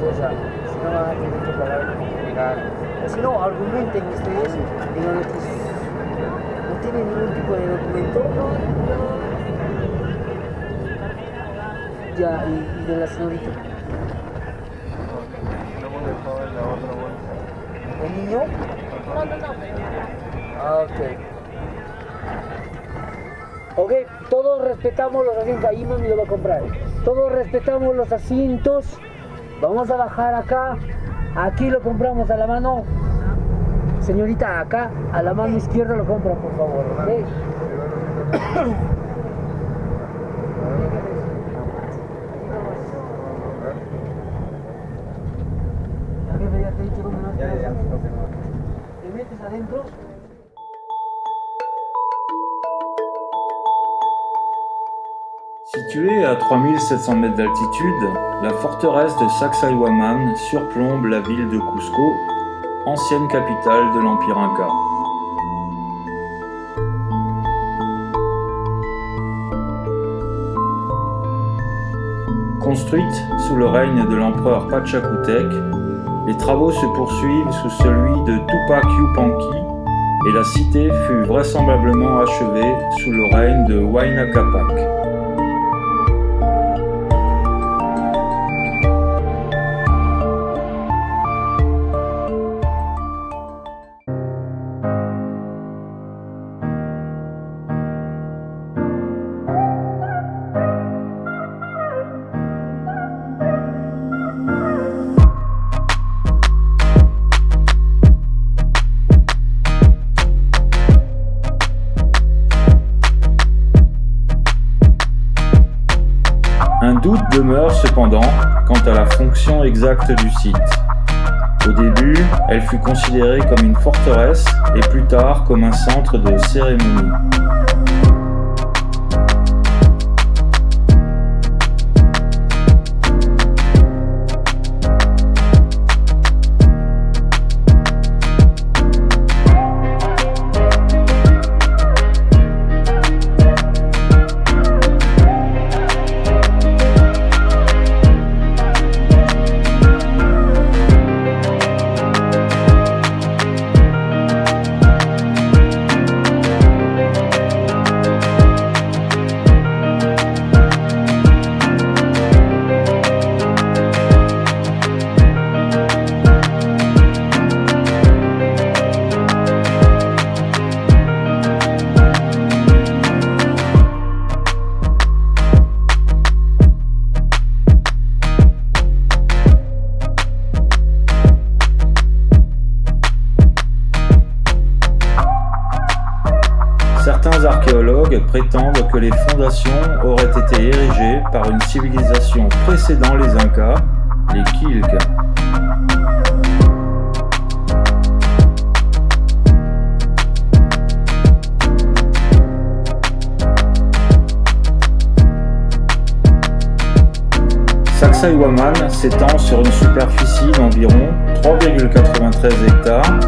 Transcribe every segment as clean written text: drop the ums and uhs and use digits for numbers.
cosa, si no van a tener que pagar legal. O si no, argumenten ustedes, digan que no tienen ningún tipo de documento. Ya, y de la señorita. Lo hemos dejado en la otra bolsa. ¿El niño? No. Ah, ok. Ok, todos respetamos los asientos. Ahí mami lo va a comprar. Todos respetamos los asientos. Vamos a bajar acá. Aquí lo compramos a la mano. Señorita, acá a la mano izquierda lo compra, por favor. ¿Ok? Ya te he dicho cómo no te metes adentro. Située à 3700 mètres d'altitude, la forteresse de Sacsayhuaman surplombe la ville de Cusco, ancienne capitale de l'Empire Inca. Construite sous le règne de l'empereur Pachacutec, les travaux se poursuivent sous celui de Tupac Yupanqui et la cité fut vraisemblablement achevée sous le règne de Huayna Capac. Un doute demeure cependant quant à la fonction exacte du site. Au début, elle fut considérée comme une forteresse et plus tard comme un centre de cérémonie. Certains archéologues prétendent que les fondations auraient été érigées par une civilisation précédant les Incas, les Quilques. Sacsayhuaman s'étend sur une superficie d'environ 3,93 hectares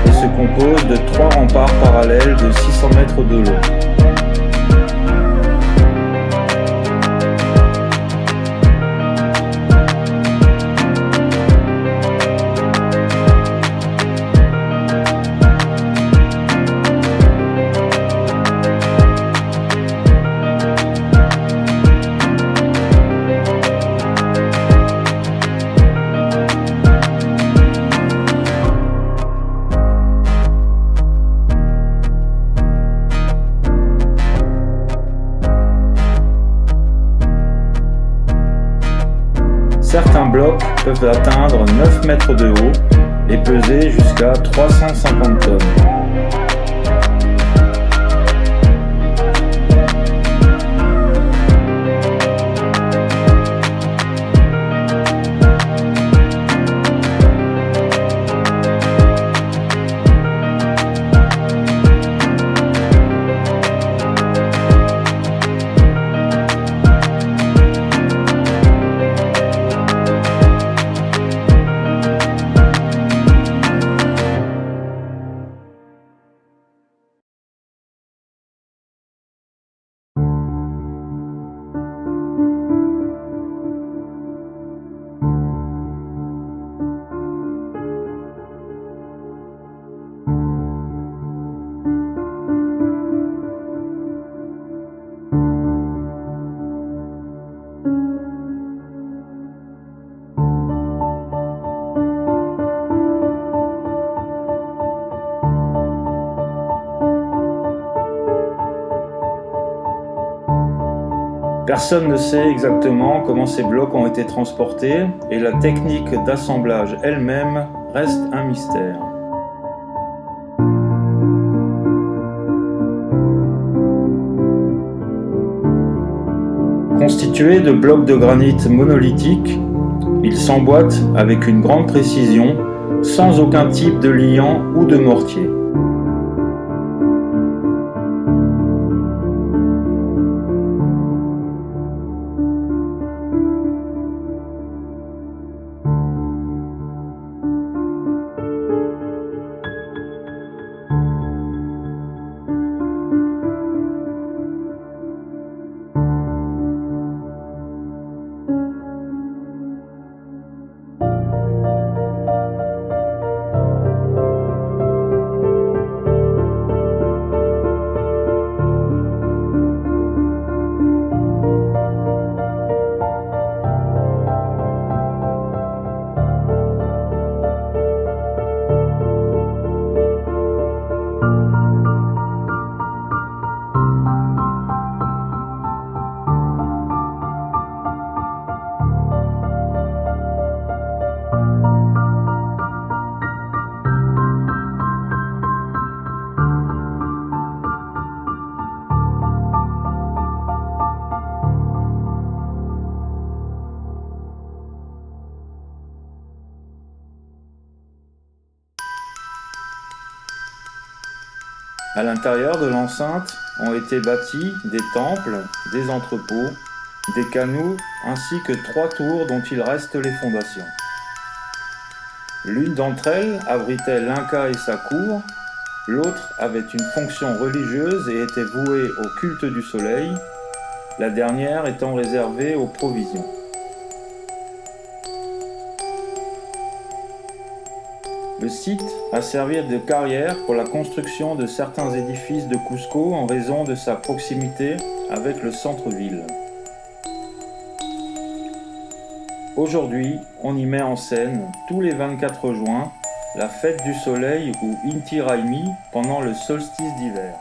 et se compose de 3 remparts parallèles de 600 mètres de long. Certains blocs peuvent atteindre 9 mètres de haut et peser jusqu'à 350 tonnes. Personne ne sait exactement comment ces blocs ont été transportés et la technique d'assemblage elle-même reste un mystère. Constitués de blocs de granit monolithiques, ils s'emboîtent avec une grande précision, sans aucun type de liant ou de mortier. À l'intérieur de l'enceinte ont été bâtis des temples, des entrepôts, des canaux ainsi que 3 tours dont il reste les fondations. L'une d'entre elles abritait l'Inca et sa cour, l'autre avait une fonction religieuse et était vouée au culte du soleil, la dernière étant réservée aux provisions. Le site a servi de carrière pour la construction de certains édifices de Cusco en raison de sa proximité avec le centre-ville. Aujourd'hui, on y met en scène, tous les 24 juin, la fête du soleil ou Inti Raymi pendant le solstice d'hiver.